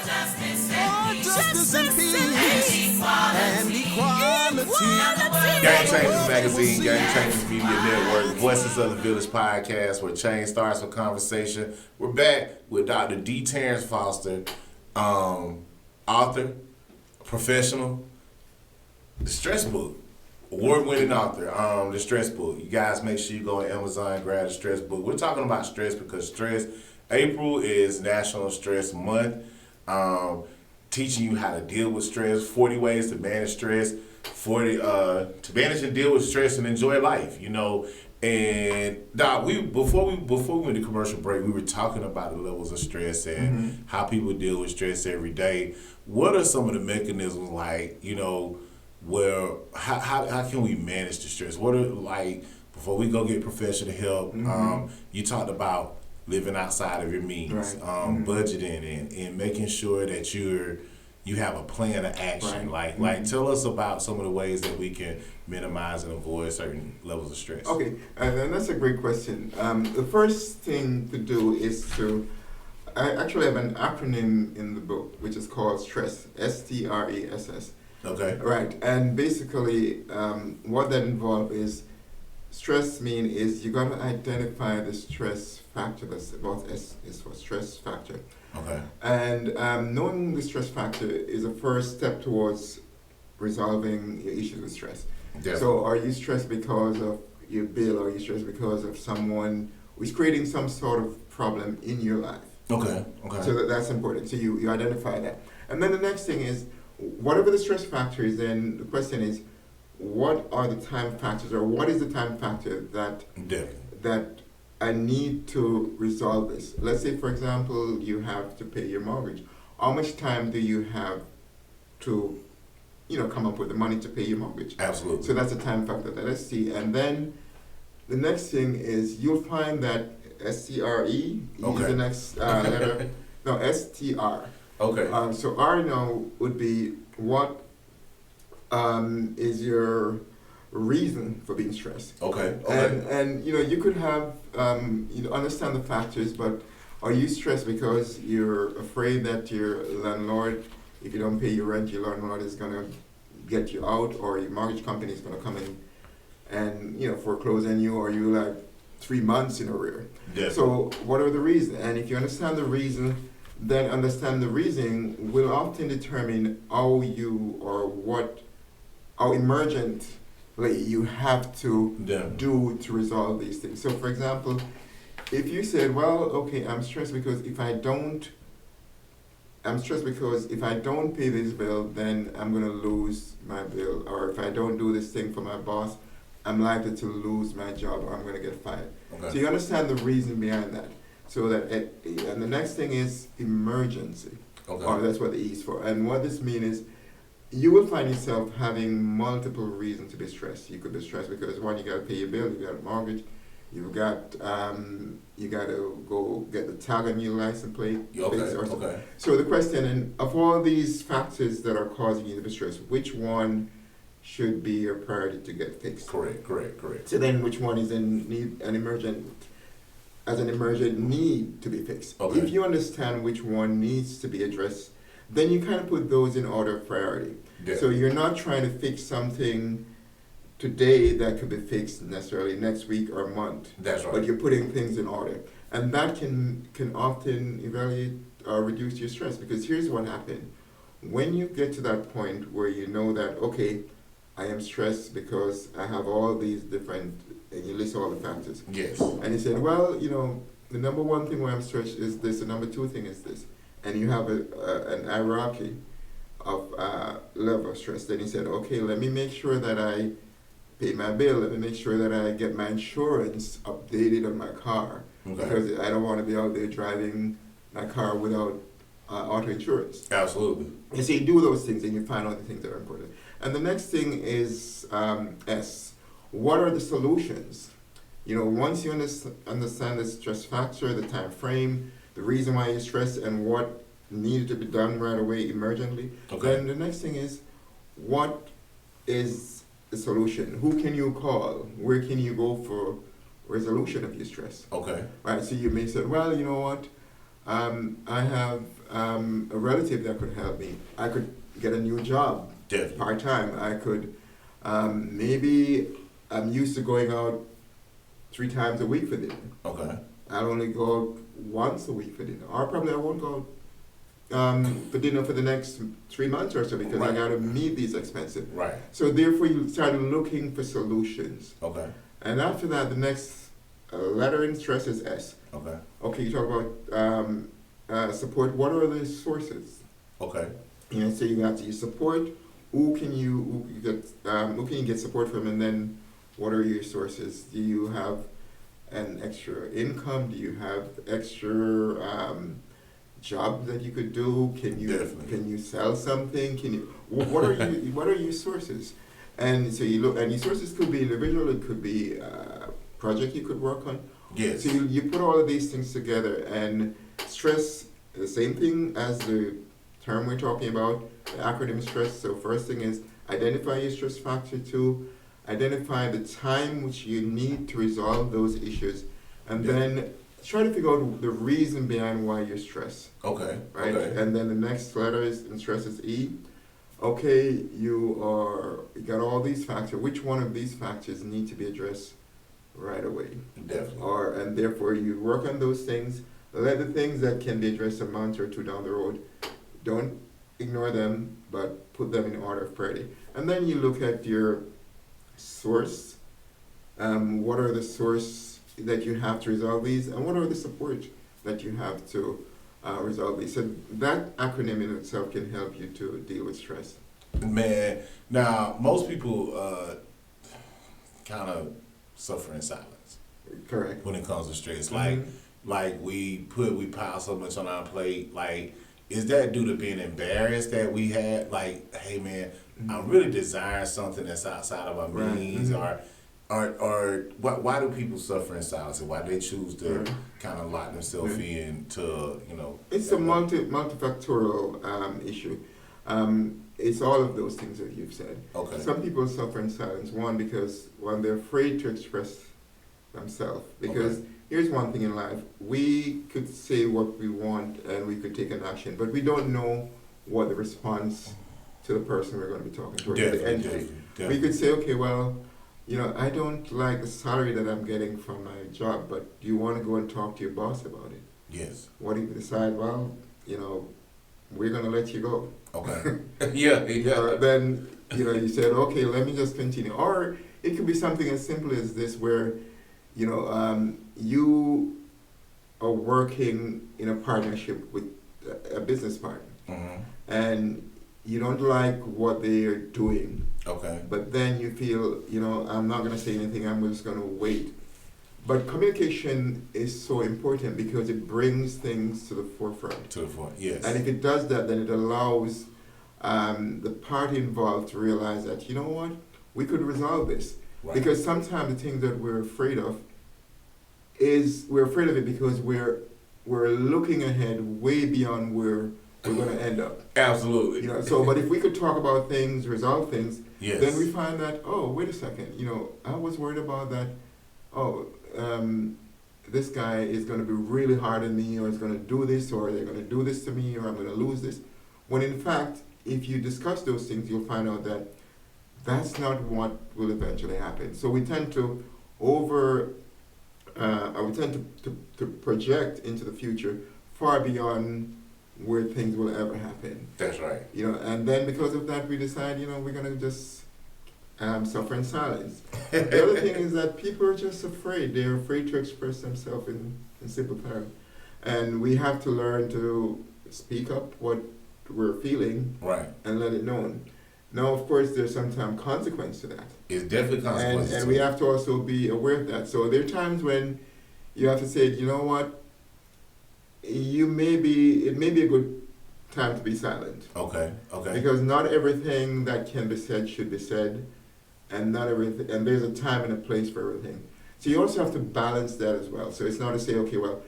justice and peace, and equality. Game Changers Magazine, Game Changers Media Network, Voices of the Village podcast, where change starts with conversation. We're back with Dr. D. Terrance Foster, author, professional, the Stress Book, award-winning author, the Stress Book. You guys make sure you go on Amazon, grab the Stress Book. We're talking about stress because April is National Stress Month. Teaching you how to deal with stress, 40 ways to manage stress, 40 to manage and deal with stress and enjoy life, you know. And Doc, before we went to commercial break, we were talking about the levels of stress and how people deal with stress every day. What are some of the mechanisms, like, you know, where how can we manage the stress? What are, like, before we go get professional help, you talked about living outside of your means, right. Budgeting and making sure that you have a plan of action. Right. Like tell us about some of the ways that we can minimize and avoid certain levels of stress. Okay, and that's a great question. The first thing to do is I actually have an acronym in the book which is called STRESS, STRESS. Okay. Right, and basically what that involves is stress is you got to identify the stress factor. That's about S is for stress factor. Okay. And knowing the stress factor is a first step towards resolving your issues with stress. Yeah. So are you stressed because of your bill, or are you stressed because of someone who's creating some sort of problem in your life? Okay. So that's important. So you identify that. And then the next thing is, whatever the stress factor is, then the question is, what are the time factors, or what is the time factor that I need to resolve this? Let's say, for example, you have to pay your mortgage. How much time do you have to, come up with the money to pay your mortgage? Absolutely. So that's a time factor that I see. And then the next thing is, you'll find that STRE is the next letter. No, STR. Okay. So R now would be, what is your reason for being stressed? Okay. And you could have understand the factors, but are you stressed because you're afraid that your landlord, if you don't pay your rent, your landlord is gonna get you out, or your mortgage company is gonna come in and foreclose on you, or you like 3 months in arrear? Yeah. So what are the reasons? And if you understand the reason, then understand the reason will often determine how emergently you have to do to resolve these things. So, for example, if you said, well, okay, I'm stressed because if I don't pay this bill, then I'm going to lose my bill. Or if I don't do this thing for my boss, I'm likely to lose my job, or I'm going to get fired. Okay. So you understand the reason behind that. So that, and the next thing is emergency. Okay. Or that's what the E is for. And what this means is, you will find yourself having multiple reasons to be stressed. You could be stressed because, one, you got to pay your bill, you got a mortgage, you got to go get the tag on your license plate. Okay. So the question, of all these factors that are causing you to be stressed, which one should be your priority to get fixed? Correct. So then, which one is an emergent need to be fixed? Okay. If you understand which one needs to be addressed, then you kind of put those in order of priority. Yeah. So you're not trying to fix something today that could be fixed necessarily next week or month. That's right. But you're putting things in order. And that can often evaluate or reduce your stress, because here's what happened. When you get to that point where you know that, okay, I am stressed because I have all these different, and you list all the factors. Yes. And you said, well, the number one thing why I'm stressed is this, the number two thing is this. And you have an hierarchy of level of stress. Then he said, okay, let me make sure that I pay my bill. Let me make sure that I get my insurance updated on my car. Okay. Because I don't want to be out there driving my car without auto insurance. Absolutely. And so you do those things and you find out the things that are important. And the next thing is S. What are the solutions? Once you understand the stress factor, the time frame, the reason why you're stressed, and what needed to be done right away emergently, then the next thing is, what is the solution? Who can you call? Where can you go for resolution of your stress? Okay. Right, so you may say, well, you know what, I have a relative that could help me. I could get a new job, Definitely. part-time. I could, maybe I'm used to going out 3 times a week for dinner. Okay. I'll only go out once a week for dinner. Or probably I won't go for dinner for the next 3 months or so because I Right. got to meet these expenses. Right. So therefore you start looking for solutions. Okay. And after that, the next letter in stress is S. Okay. Okay, you talk about support. What are the sources? Okay. You know, so you got your support. Who can you get support from, and then what are your sources? Do you have an extra income? Do you have extra job that you could do? Can you Definitely. can you sell something? Can you what are you what are your sources? And so you look, and your sources could be individual. It could be a project you could work on. Yes. So you put all of these things together, and stress, the same thing as the term we're talking about, the acronym stress. So first thing is identify your stress factor. 2, identify the time which you need to resolve those issues, and Yeah. then try to figure out the reason behind why you're stressed, Okay. right? Okay. And then the next letter is in stress is E. Okay, you got all these factors. Which one of these factors need to be addressed right away? Definitely. And therefore you work on those things. Let the things that can be addressed a month or 2 down the road. Don't ignore them, but put them in order of priority. And then you look at your source. What are the source that you have to resolve these, and what are the support that you have to resolve these? So that acronym in itself can help you to deal with stress. Man, now most people kind of suffer in silence Correct. when it comes to stress. Mhm. Like we pile so much on our plate. Like, is that due to being embarrassed that we had? Like, hey man, I'm really desiring something that's outside of our Right. means, Mhm. or why do people suffer in silence, and why do they choose to Right. kind of lock themselves Yeah. in to It's a multifactorial issue. It's all of those things that you've said. Okay. Some people suffer in silence. Because they're afraid to express themselves. Because here's one thing in life: we could say what we want and we could take an action, but we don't know what the response to the person we're going to be talking to, or to the entity. We could say, okay, well, I don't like the salary that I'm getting from my job, but do you want to go and talk to your boss about it? Yes. What if you decide, well, we're going to let you go? Okay. Yeah. Then, you said, okay, let me just continue. Or it could be something as simple as this, where, you are working in a partnership with a business partner, Mm-hmm. and you don't like what they are doing. Okay. But then you feel, I'm not going to say anything, I'm just going to wait. But communication is so important because it brings things to the forefront. To the front. Yes. And if it does that, then it allows the party involved to realize that, you know what, we could resolve this. Right. Because sometimes the things that we're afraid of we're afraid of it because we're looking ahead way beyond where we're going to end up. Absolutely. But if we could talk about things, resolve things, Yes. then we find that, oh, wait a second, I was worried about that, this guy is going to be really hard on me, or is going to do this, or they're going to do this to me, or I'm going to lose this. When in fact, if you discuss those things, you'll find out that that's not what will eventually happen. So we tend to to project into the future far beyond where things will ever happen. That's right. And then because of that, we decide, we're going to just suffer in silence. The other thing is that people are just afraid. They're afraid to express themselves in simple terms. And we have to learn to speak up what we're feeling, right, and let it known. Now, of course, there's sometimes consequence to that. It's definitely consequences. And we have to also be aware of that. So there are times when you have to say, you know what, it may be a good time to be silent. Okay. Because not everything that can be said should be said, and not everything, and there's a time and a place for everything. So you also have to balance that as well. So it's not to say, okay, well,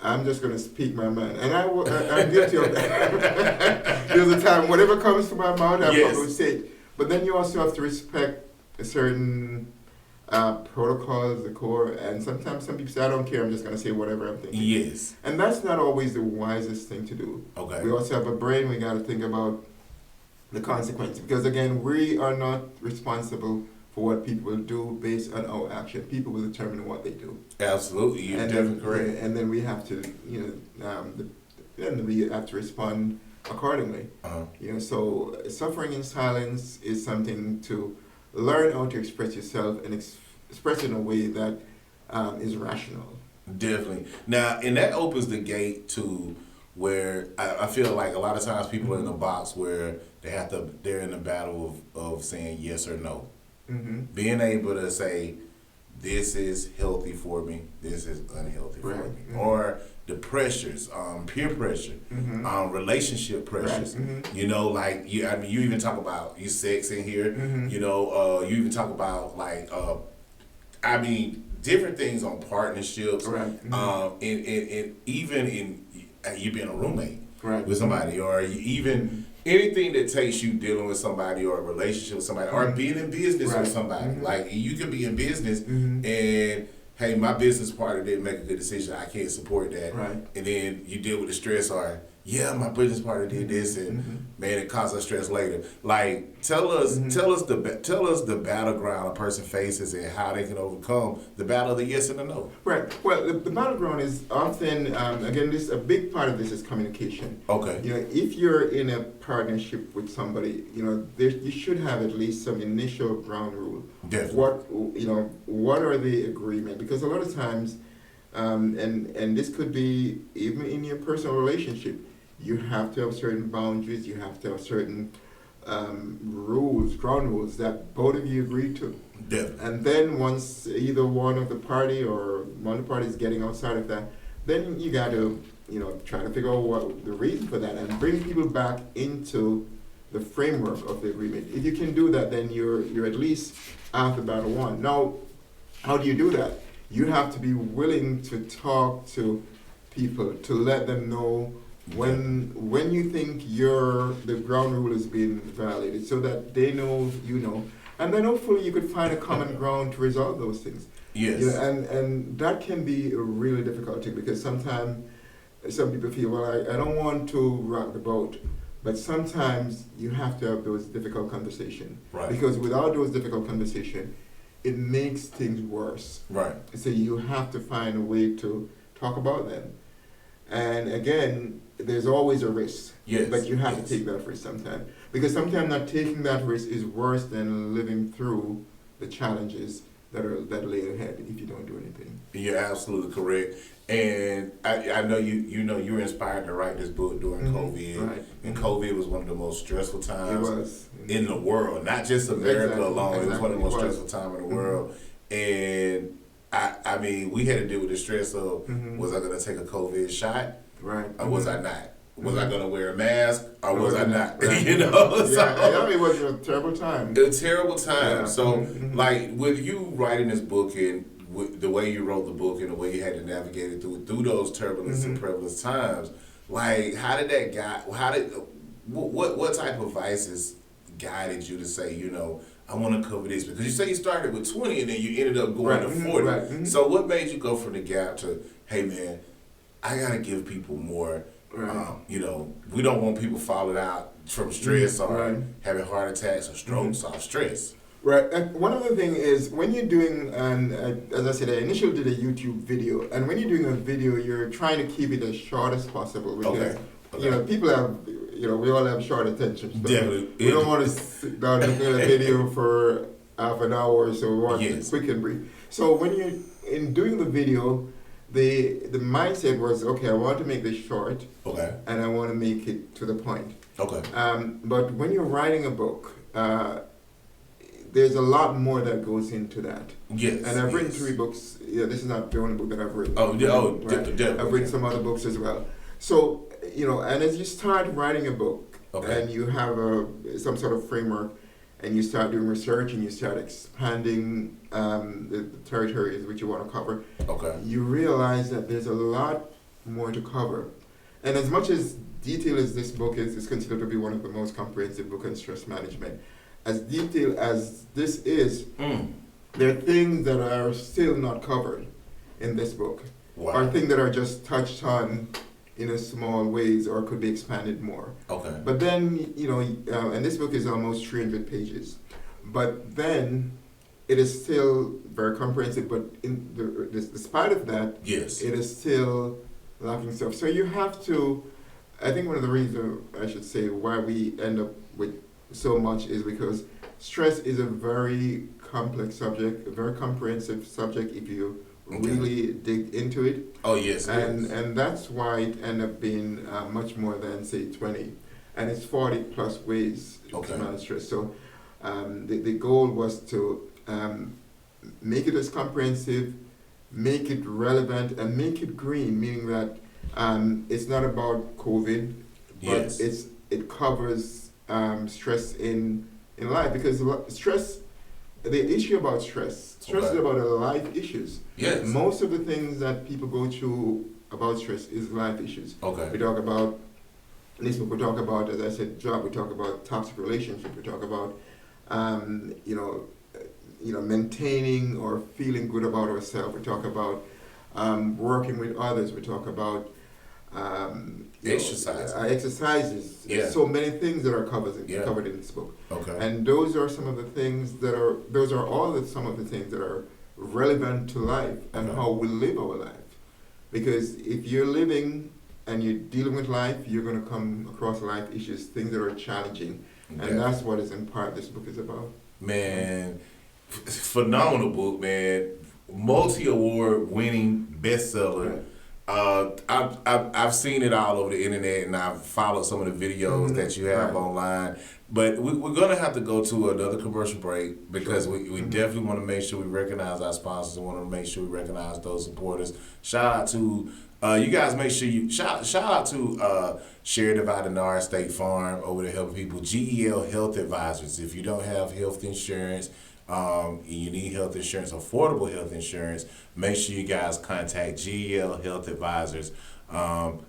I'm just going to speak my mind. And I'm guilty of that. There's a time, whatever comes to my mouth, I'm going to say it. But then you also have to respect a certain protocols, the core, and sometimes some people say, I don't care, I'm just going to say whatever I'm thinking. Yes. And that's not always the wisest thing to do. Okay. We also have a brain, we got to think about the consequences. Because again, we are not responsible for what people do based on our action. People will determine what they do. Absolutely, you're definitely correct. And then we have to, then we have to respond accordingly. So suffering in silence is something to learn how to express yourself and express it in a way that is rational. Definitely. Now, and that opens the gate to where I feel like a lot of times people are in a box where they're in a battle of saying yes or no. Being able to say, this is healthy for me, this is unhealthy for me. Or the pressures, peer pressure, relationship pressures. You know, like you even talk about you sex in here. You know, you even talk about like different things on partnerships. And even in you being a roommate with somebody, or you even anything that takes you dealing with somebody or a relationship with somebody, or being in business with somebody. Like you could be in business and hey, my business partner didn't make a good decision, I can't support that. And then you deal with the stress, or my business partner did this, and man, it caused us stress later. Like, tell us the battleground a person faces and how they can overcome the battle of the yes and the no. Right. Well, the battleground is often again, a big part of this is communication. Okay. You know, if you're in a partnership with somebody, you know, you should have at least some initial ground rule. Definitely. What are the agreement? Because a lot of times, and this could be even in your personal relationship, you have to have certain boundaries, you have to have certain rules, ground rules that both of you agree to. Definitely. And then once either one of the party or one of the parties getting outside of that, then you got to, try to figure out what the reason for that and bring people back into the framework of the agreement. If you can do that, then you're at least half the battle won. Now, how do you do that? You have to be willing to talk to people, to let them know when you think the ground rule is being violated, so that they know, and then hopefully you could find a common ground to resolve those things. Yes. And that can be a really difficult thing, because sometimes some people feel, well, I don't want to rock the boat, but sometimes you have to have those difficult conversations. Right. Because without those difficult conversations, it makes things worse. Right. So you have to find a way to talk about them. And again, there's always a risk, but you have to take that risk sometimes. Because sometimes not taking that risk is worse than living through the challenges that lay ahead if you don't do anything. You're absolutely correct. And I know you were inspired to write this book during COVID. Right. And COVID was one of the most stressful times in the world, not just America alone. It was one of the most stressful times in the world. And I mean, we had to deal with the stress of, was I going to take a COVID shot? Right. Or was I not? Was I going to wear a mask or was I not? Right. It was a terrible time. A terrible time. Yeah. So, like, with you writing this book and with the way you wrote the book and the way you had to navigate it through those turbulence and prevalent times, like, what type of vices guided you to say, I want to cover this? Because you say you started with 20 and then you ended up going to 40. Right. So what made you go from the gap to, hey man, I got to give people more, we don't want people falling out from stress or having heart attacks or strokes off stress. Right. And one other thing is, when you're doing, as I said, I initially did a YouTube video, and when you're doing a video, you're trying to keep it as short as possible, because people have, we all have short attention span. Definitely. We don't want to sit down and do a video for half an hour or so. We want it quick and brief. So when you're in doing the video, the mindset was, okay, I want to make this short, and I want to make it to the point. But when you're writing a book, there's a lot more that goes into that. Yes. And I've written 3 books. Yeah, this is not the only book that I've written. Definitely. I've written some other books as well. So, and as you start writing a book, and you have some sort of framework, and you start doing research, and you start expanding the territories which you want to cover, you realize that there's a lot more to cover. And as much as detailed as this book is considered to be one of the most comprehensive books on stress management, as detailed as this is, there are things that are still not covered in this book, or things that are just touched on in a small ways, or could be expanded more. Okay. But then, and this book is almost 300 pages, but then it is still very comprehensive. But despite of that, yes, it is still lacking stuff. So you have to. I think one of the reasons, I should say, why we end up with so much is because stress is a very complex subject, a very comprehensive subject if you really dig into it. Oh, yes. And that's why it ended up being much more than, say, 20. And it's 40 plus ways to manage stress. So the goal was to make it as comprehensive, make it relevant, and make it green, meaning that it's not about COVID, but it covers stress in life, because stress, the issue about stress is about life issues. Yes. Most of the things that people go through about stress is life issues. Okay. We talk about, in this book we talk about, as I said, job, we talk about toxic relationship, we talk about, maintaining or feeling good about ourselves, we talk about working with others, we talk about exercises. Yeah. So many things that are covered in this book. Okay. And those are some of the things that are, some of the things that are relevant to life and how we live our life. Because if you're living and you're dealing with life, you're going to come across life issues, things that are challenging. And that's what is in part this book is about. Man, phenomenal book, man. Multi-award winning bestseller. I've seen it all over the internet, and I've followed some of the videos that you have online. But we're going to have to go to another commercial break, because we definitely want to make sure we recognize our sponsors and want to make sure we recognize those supporters. Shout out to you guys. Make sure you shout out to Share Divide and Nard State Farm over there helping people. GEL Health Advisors. If you don't have health insurance, you need health insurance, affordable health insurance, make sure you guys contact GEL Health Advisors.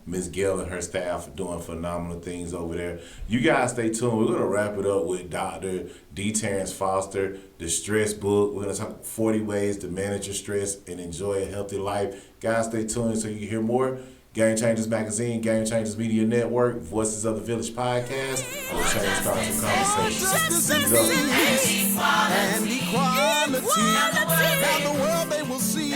Ms. Gill and her staff are doing phenomenal things over there. You guys stay tuned. We're going to wrap it up with Dr. D. Terrance Foster, the stress book. We're going to talk 40 ways to manage your stress and enjoy a healthy life. Guys, stay tuned so you can hear more. Game Changers Magazine, Game Changers Media Network, Voices of the Village Podcast, where change starts with conversation. And equality. Now the world they will see.